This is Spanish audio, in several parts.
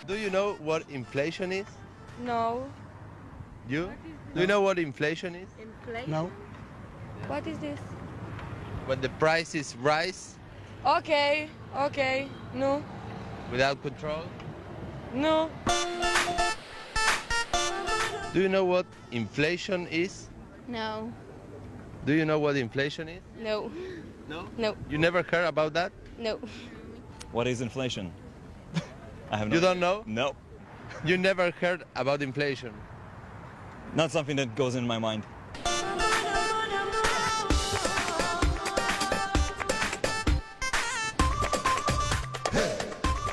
Do you know what inflation is? No. You? Do you know what inflation is? Inflation? No. What is this? When the prices rise Okay. No. without control? No. Do you know what inflation is? No. Do you know what inflation is? No. No? No. You never heard about that? No. What is inflation? I have no You don't know? No. You never heard about inflation? Not something that goes in my mind.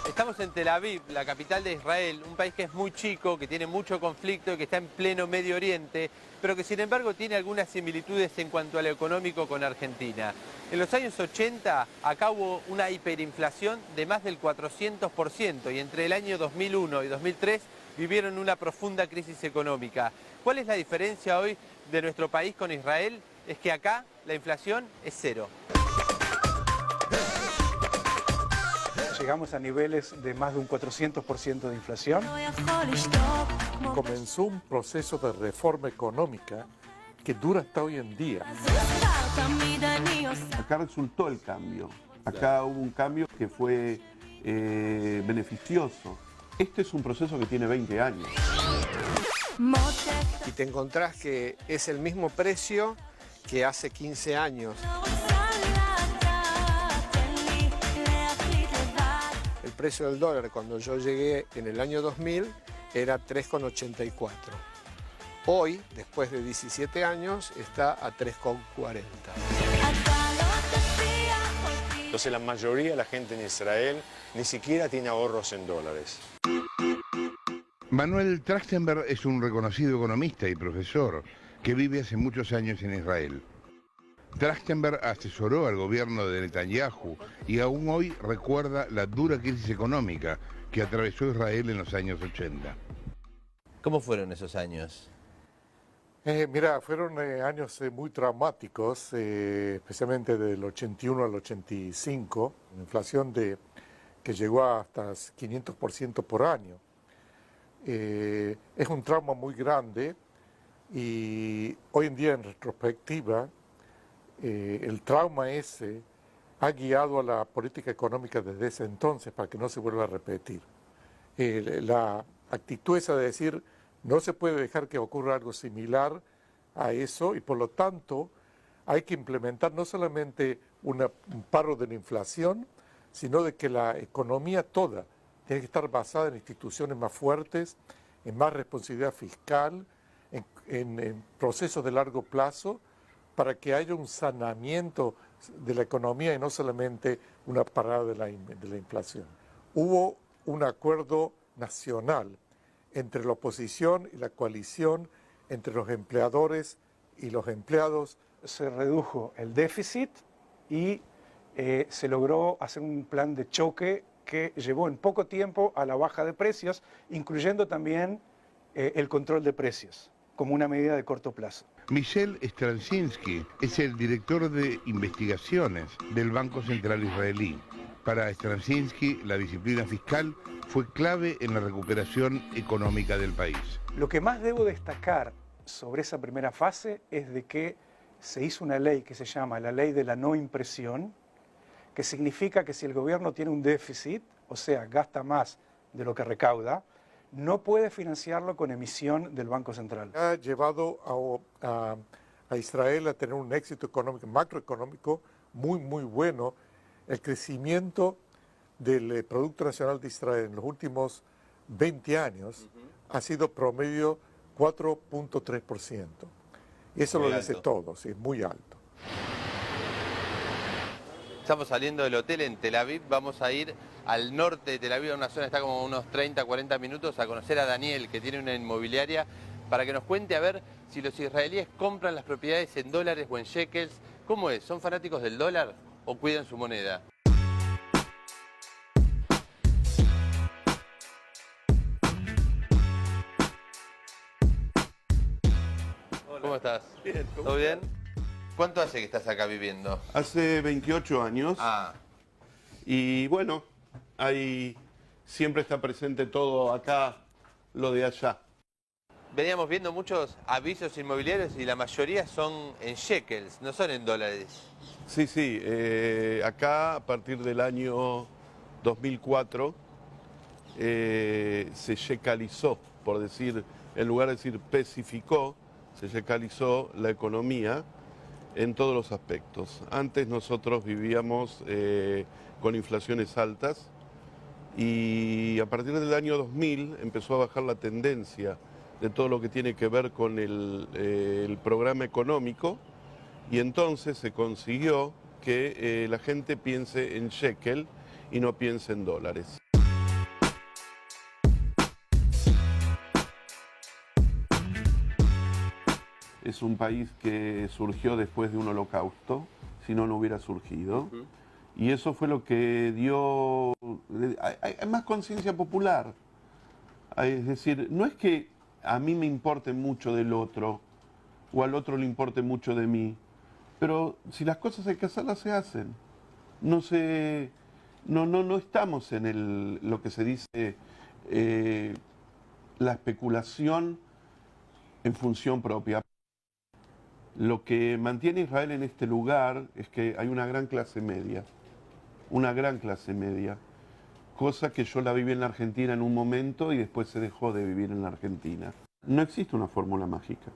Estamos en Tel Aviv, la capital de Israel, un país que es muy chico, que tiene mucho conflicto y que está en pleno Medio Oriente, pero que sin embargo tiene algunas similitudes en cuanto a lo económico con Argentina. En los años 80 acá hubo una hiperinflación de más del 400% y entre el año 2001 y 2003 vivieron una profunda crisis económica. ¿Cuál es la diferencia hoy de nuestro país con Israel? Es que acá la inflación es cero. Llegamos a niveles de más de un 400% de inflación. Comenzó un proceso de reforma económica que dura hasta hoy en día. Acá resultó el cambio. Acá hubo un cambio que fue beneficioso. Este es un proceso que tiene 20 años. Y te encontrás que es el mismo precio que hace 15 años. El precio del dólar cuando yo llegué en el año 2000 era 3,84. Hoy, después de 17 años, está a 3,40. Entonces la mayoría de la gente en Israel ni siquiera tiene ahorros en dólares. Manuel Trachtenberg es un reconocido economista y profesor que vive hace muchos años en Israel. Trachtenberg asesoró al gobierno de Netanyahu y aún hoy recuerda la dura crisis económica que atravesó Israel en los años 80. ¿Cómo fueron esos años? Mira, fueron años muy traumáticos, especialmente del 81 al 85, una inflación que llegó hasta 500% por año. Es un trauma muy grande y hoy en día en retrospectiva el trauma ese ha guiado a la política económica desde ese entonces para que no se vuelva a repetir. La actitud esa de decir no se puede dejar que ocurra algo similar a eso y por lo tanto hay que implementar no solamente un paro de la inflación, sino de que la economía toda tiene que estar basada en instituciones más fuertes, en más responsabilidad fiscal, en procesos de largo plazo, para que haya un saneamiento de la economía y no solamente una parada de la inflación. Hubo un acuerdo nacional entre la oposición y la coalición, entre los empleadores y los empleados. Se redujo el déficit y se logró hacer un plan de choque que llevó en poco tiempo a la baja de precios, incluyendo también el control de precios, como una medida de corto plazo. Michel Straczynski es el director de investigaciones del Banco Central Israelí. Para Straczynski, la disciplina fiscal fue clave en la recuperación económica del país. Lo que más debo destacar sobre esa primera fase es de que se hizo una ley que se llama la ley de la no impresión, que significa que si el gobierno tiene un déficit, o sea, gasta más de lo que recauda, no puede financiarlo con emisión del Banco Central. Ha llevado a Israel a tener un éxito económico, macroeconómico muy bueno. El crecimiento del Producto Nacional de Israel en los últimos 20 años ha sido promedio 4.3%. Y eso lo dice todo, sí, es muy alto. Estamos saliendo del hotel en Tel Aviv, vamos a ir al norte de Tel Aviv, a una zona que está como unos 30, 40 minutos, a conocer a Daniel, que tiene una inmobiliaria, para que nos cuente a ver si los israelíes compran las propiedades en dólares o en shekels. ¿Cómo es? ¿Son fanáticos del dólar o cuidan su moneda? Hola. ¿Cómo estás? Bien, ¿Todo bien? ¿Cuánto hace que estás acá viviendo? Hace 28 años. Ah. Y bueno, hay siempre está presente todo acá, lo de allá. Veníamos viendo muchos avisos inmobiliarios y la mayoría son en shekels, no son en dólares. Sí, sí, acá a partir del año 2004 se shekalizó, por decir, en lugar de decir especificó, se shekalizó la economía en todos los aspectos. Antes nosotros vivíamos con inflaciones altas y a partir del año 2000 empezó a bajar la tendencia de todo lo que tiene que ver con el programa económico y entonces se consiguió que la gente piense en shekel y no piense en dólares. Es un país que surgió después de un holocausto, si no, no hubiera surgido. Y eso fue lo que dio... Hay más conciencia popular. Es decir, no es que a mí me importe mucho del otro, o al otro le importe mucho de mí, pero si las cosas hay que hacerlas, se hacen. No estamos en lo que se dice la especulación en función propia. Lo que mantiene a Israel en este lugar es que hay una gran clase media, cosa que yo la viví en la Argentina en un momento y después se dejó de vivir en la Argentina. No existe una fórmula mágica.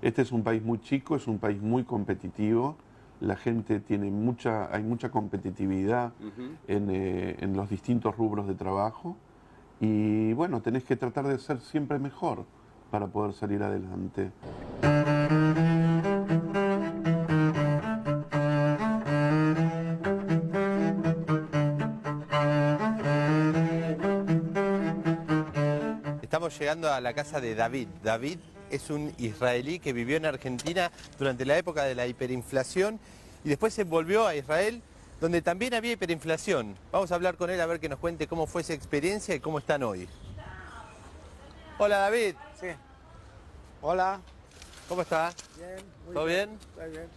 Este es un país muy chico, es un país muy competitivo, la gente hay mucha competitividad en los distintos rubros de trabajo y bueno, tenés que tratar de ser siempre mejor para poder salir adelante. Estamos llegando a la casa de David. David es un israelí que vivió en Argentina durante la época de la hiperinflación y después se volvió a Israel, donde también había hiperinflación. Vamos a hablar con él a ver que nos cuente cómo fue esa experiencia y cómo están hoy. Hola David. Sí. Hola. ¿Cómo está? Bien. ¿Todo bien? Muy bien.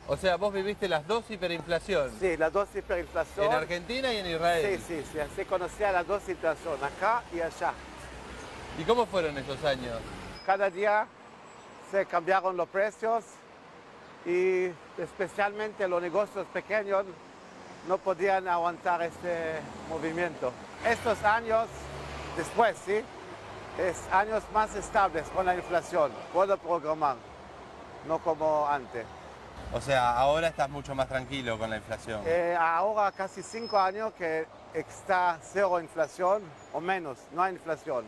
O sea, vos viviste las dos hiperinflación. Sí, las dos hiperinflación. En Argentina y en Israel. Sí, se conocía las dos situaciones, acá y allá. ¿Y cómo fueron esos años? Cada día se cambiaron los precios y especialmente los negocios pequeños no podían aguantar este movimiento. Estos años después, sí, es años más estables con la inflación. Puedo programar, no como antes. O sea, ahora estás mucho más tranquilo con la inflación. Ahora casi 5 años que está cero inflación o menos, no hay inflación.